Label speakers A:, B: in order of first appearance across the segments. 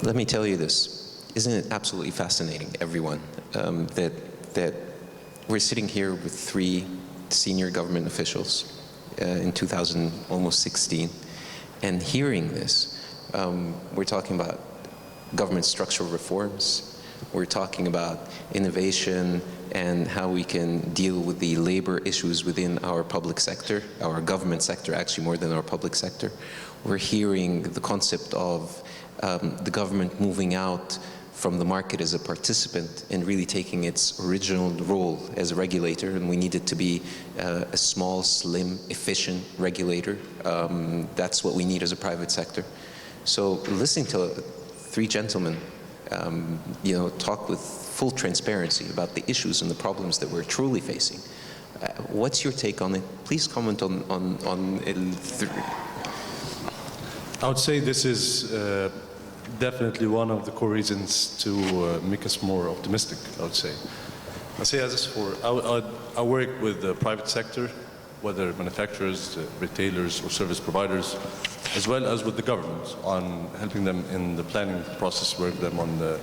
A: Let me tell you this. Isn't it absolutely fascinating, everyone, that we're sitting here with 3 senior government officials in 2016, and hearing this, we're talking about government structural reforms, we're talking about innovation and how we can deal with the labor issues within our public sector, our government sector actually more than our public sector. We're hearing the concept of the government moving out from the market as a participant and really taking its original role as a regulator, and we need it to be a small, slim, efficient regulator. That's what we need as a private sector. So listening to 3 gentlemen talk with full transparency about the issues and the problems that we're truly facing, what's your take on it? Please comment on it.
B: I would say this is definitely one of the core reasons to make us more optimistic, I would say. I say as for, I work with the private sector, whether manufacturers, retailers, or service providers, as well as with the government on helping them in the planning process, work them on the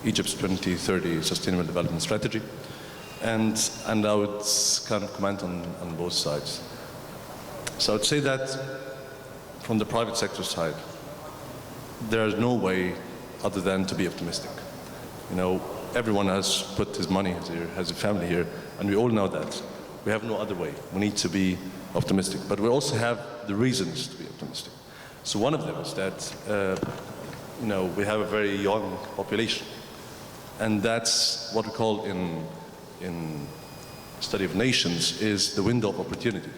B: Egypt's 2030 Sustainable Development Strategy. And I would kind of comment on both sides. So I would say that from the private sector side, there is no way other than to be optimistic. Everyone has put his money here, has a family here, and we all know that. We have no other way. We need to be optimistic, but we also have the reasons to be optimistic. So one of them is that, we have a very young population, and that's what we call in study of nations is the window of opportunity.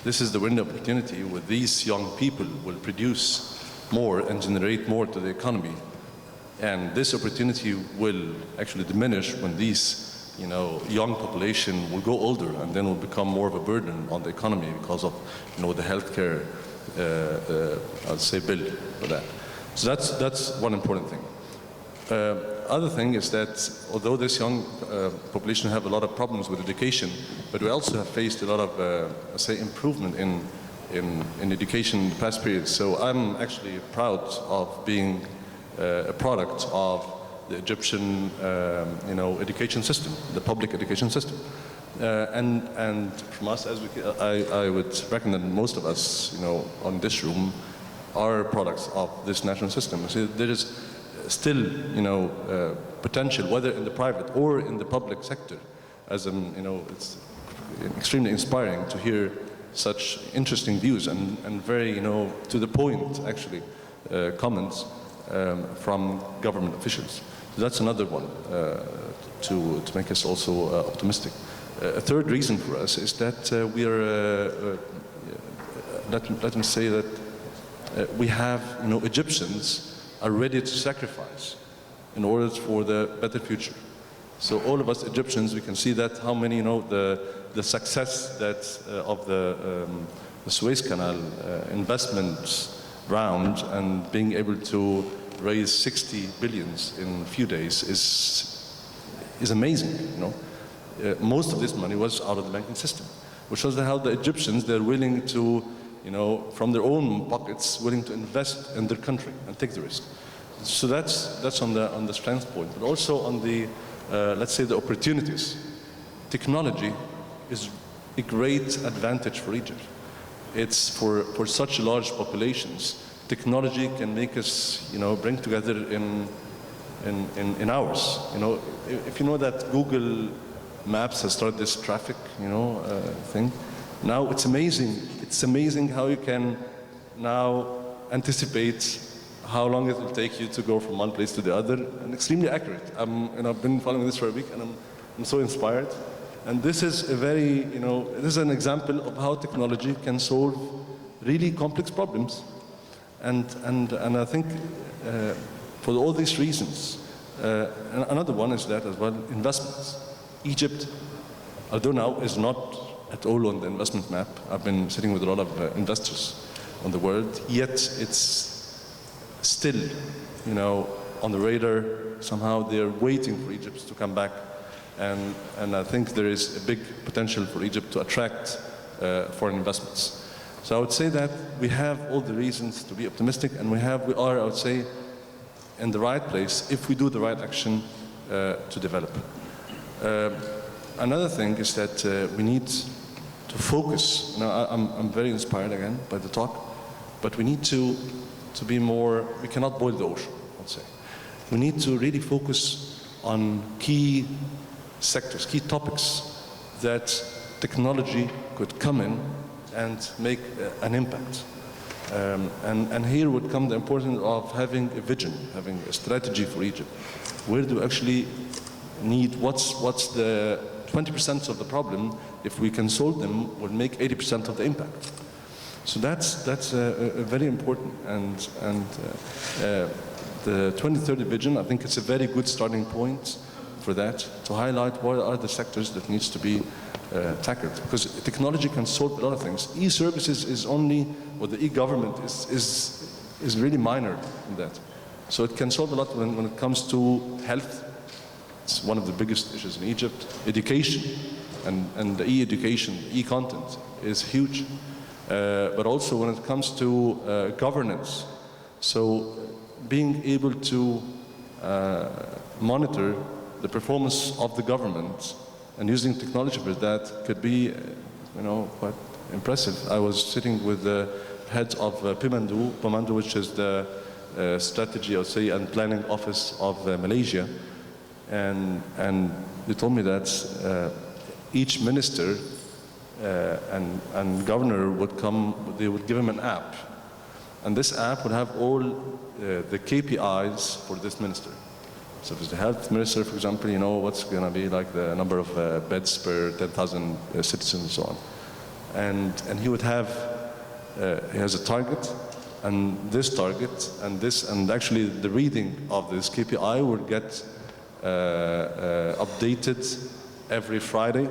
B: This is the window of opportunity where these young people will produce more and generate more to the economy. And this opportunity will actually diminish when these young population will go older and then will become more of a burden on the economy because of the healthcare, I'd say, bill for that. So that's one important thing. Other thing is that although this young population have a lot of problems with education, but we also have faced a lot of, say, improvement in education in the past period. So I'm actually proud of being a product of the Egyptian, education system, the public education system. And from us, I would reckon that most of us, on this room, are products of this national system. So there is still, potential, whether in the private or in the public sector. As it's extremely inspiring to hear such interesting views and very, to the point, actually, comments from government officials. So that's another one to make us also optimistic. A third reason for us is that we are, let me say that we have, Egyptians are ready to sacrifice in order for the better future. So all of us Egyptians, we can see that how many, the success that of the Suez Canal investment round and being able to raise 60 billions in a few days is amazing. Most of this money was out of the banking system, which shows how the Egyptians, they're willing to, from their own pockets, willing to invest in their country and take the risk. So that's on the strength point, but also on the let's say the opportunities. Technology is a great advantage for Egypt. It's for such large populations. Technology can make us, bring together in hours. If you know that Google Maps has started this traffic, thing. Now it's amazing. It's amazing how you can now anticipate how long it will take you to go from one place to the other, and extremely accurate. I've been following this for a week, and I'm so inspired. And this is a very, this is an example of how technology can solve really complex problems. And I think for all these reasons, another one is that as well, investments. Egypt, although now is not at all on the investment map. I've been sitting with a lot of investors on the world, yet it's still, on the radar. Somehow they're waiting for Egypt to come back. And I think there is a big potential for Egypt to attract foreign investments. So I would say that we have all the reasons to be optimistic, and we are, I would say, in the right place if we do the right action to develop. Another thing is that we need to focus. Now, I'm very inspired again by the talk, but we need to be more, we cannot boil the ocean, I'd say. We need to really focus on key sectors, key topics that technology could come in and make an impact. And here would come the importance of having a vision, having a strategy for Egypt. Where do we actually need, what's the 20% of the problem, if we can solve them, will make 80% of the impact. So that's very important. And the 2030 vision, I think it's a very good starting point for that, to highlight what are the sectors that needs to be tackled. Because technology can solve a lot of things. E-services is only, or the e-government is really minor in that. So it can solve a lot when it comes to health. It's one of the biggest issues in Egypt. Education, and the e-education, e-content is huge. But also when it comes to governance. So being able to monitor the performance of the government and using technology for that could be, quite impressive. I was sitting with the head of PMANDU, which is the strategy, I would say, and planning office of Malaysia, and they told me that each minister and governor would come, they would give him an app, and this app would have all the KPIs for this minister. So if it's the health minister, for example, you know what's going to be like the number of beds per 10,000 citizens and so on. And he would have, he has a target, and this target, and actually the reading of this KPI would get updated every Friday.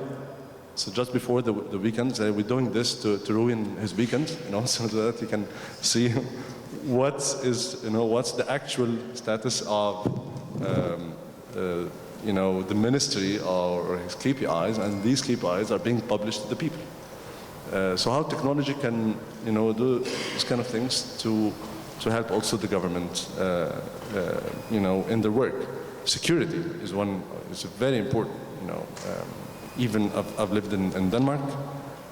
B: So just before the weekend, we're doing this to ruin his weekend, so that he can see what's the actual status of the ministry or his KPIs, and these KPIs are being published to the people. So how technology can, do these kind of things to help also the government, in their work. Security is very important, even I've lived in Denmark,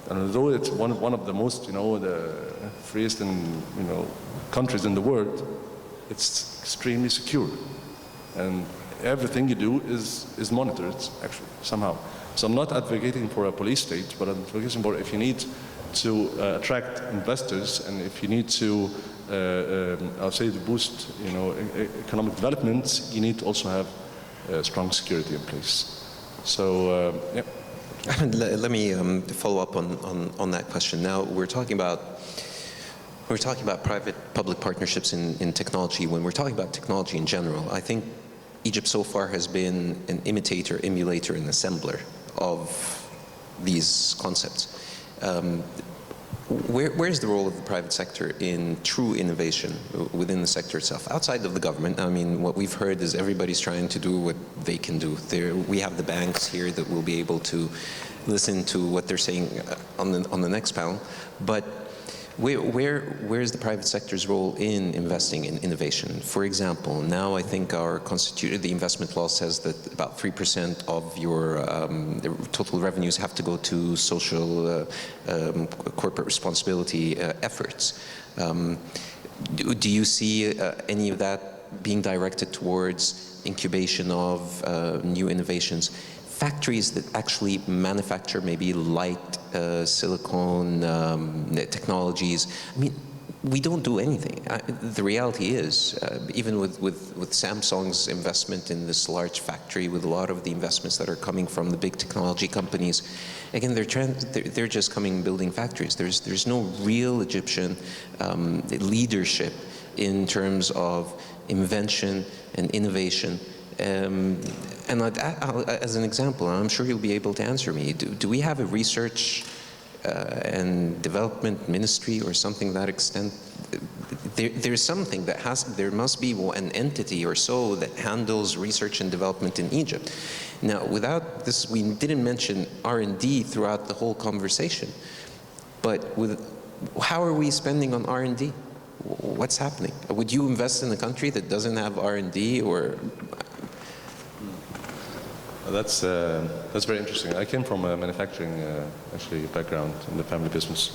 B: and although it's one of the most, the freest and, countries in the world, it's extremely secure. And everything you do is monitored, actually, somehow. So I'm not advocating for a police state, but I'm advocating for if you need to attract investors, and if you need to, I'll say, to boost, economic development, you need to also have strong security in place. So, yeah.
A: Let me follow up on that question. Now we're talking about private-public partnerships in technology. When we're talking about technology in general, I think Egypt so far has been an imitator, emulator, and assembler of these concepts. Where's the role of the private sector in true innovation within the sector itself, outside of the government? I mean, what we've heard is everybody's trying to do what they can do. We have the banks here that will be able to listen to what they're saying on the next panel, but where is the private sector's role in investing in innovation? For example, now I think the investment law says that about 3% of your total revenues have to go to social corporate responsibility efforts. Do you see any of that being directed towards incubation of new innovations? Factories that actually manufacture maybe light silicone technologies. I mean, we don't do anything. The reality is, even with Samsung's investment in this large factory, with a lot of the investments that are coming from the big technology companies, again, they're just coming and building factories. There's no real Egyptian leadership in terms of invention and innovation. And as an example, and I'm sure you'll be able to answer me, do we have a research and development ministry or something to that extent? There's something there must be an entity or so that handles research and development in Egypt. Now, without this, we didn't mention R&D throughout the whole conversation, but how are we spending on R&D? What's happening? Would you invest in a country that doesn't have R&D or?
B: That's very interesting. I came from a manufacturing actually background in the family business.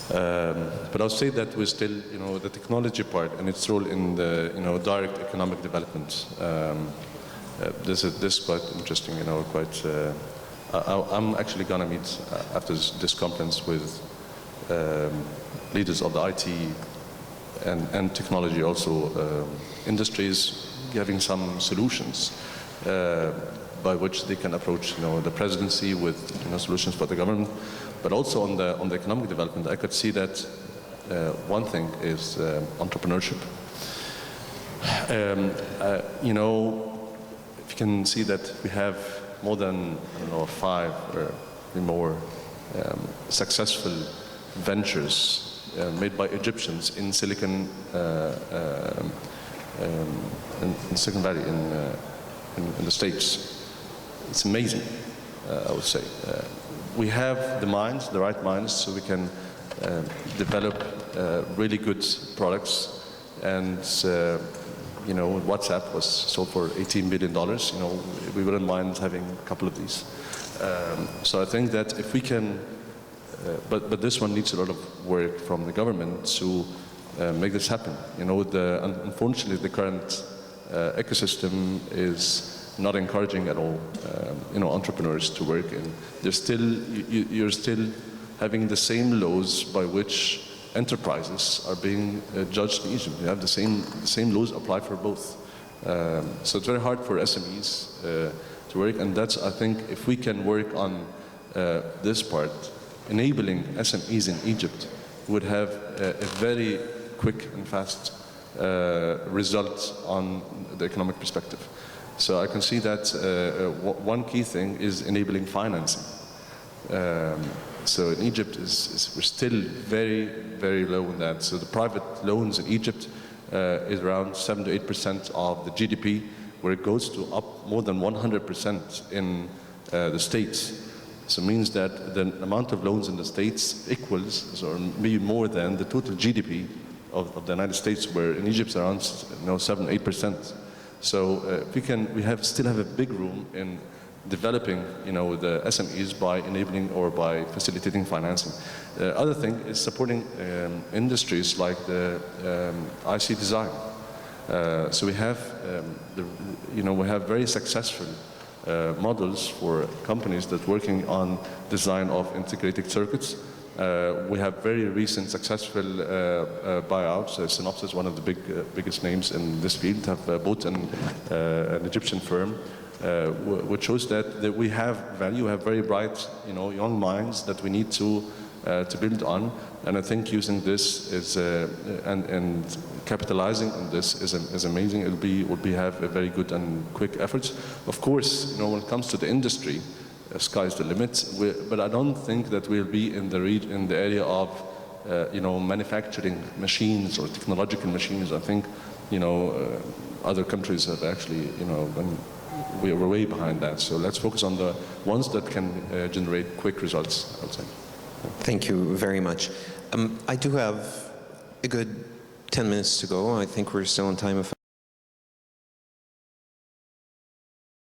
B: But I'll say that we're still, the technology part and its role in the, direct economic development. This is quite interesting, quite. I'm actually gonna meet after this conference with leaders of the IT and technology also industries, giving some solutions by which they can approach, the presidency with, solutions for the government. But also on the economic development, I could see that one thing is entrepreneurship. If you can see that we have more than 5 or more successful ventures made by Egyptians in Silicon Valley in the States. It's amazing, I would say. We have the minds, the right minds, so we can develop really good products. And WhatsApp was sold for $18 billion. We wouldn't mind having a couple of these. So I think that if we can, but this one needs a lot of work from the government to make this happen. Unfortunately, the current ecosystem is not encouraging at all, entrepreneurs to work in. You're still having the same laws by which enterprises are being judged in Egypt. You have the same laws apply for both. So it's very hard for SMEs to work, and that's, I think, if we can work on this part, enabling SMEs in Egypt would have a very quick and fast result on the economic perspective. So I can see that one key thing is enabling financing. So in Egypt, we're still very, very low in that. So the private loans in Egypt is around 7 to 8% of the GDP, where it goes to up more than 100% in the States. So it means that the amount of loans in the States equals, or maybe more than, the total GDP of the United States, where in Egypt it's around 7, 8%. So we still have a big room in developing, the SMEs by enabling or by facilitating financing. The other thing is supporting industries like the IC design. So we have, we have very successful models for companies that working on design of integrated circuits. We have very recent successful buyouts. Synopsys, one of the biggest names in this field, have bought an Egyptian firm, which shows that we have value, we have very bright, young minds that we need to build on. And I think using this is and capitalizing on this is amazing. It will have a very good and quick efforts. Of course, when it comes to the industry, sky's the limit. But I don't think that we'll be in the area of manufacturing machines or technological machines. I think other countries have actually we're way behind that. So let's focus on the ones that can generate quick results, I would say.
A: Thank you very much. I do have a good 10 minutes to go. I think we're still on time.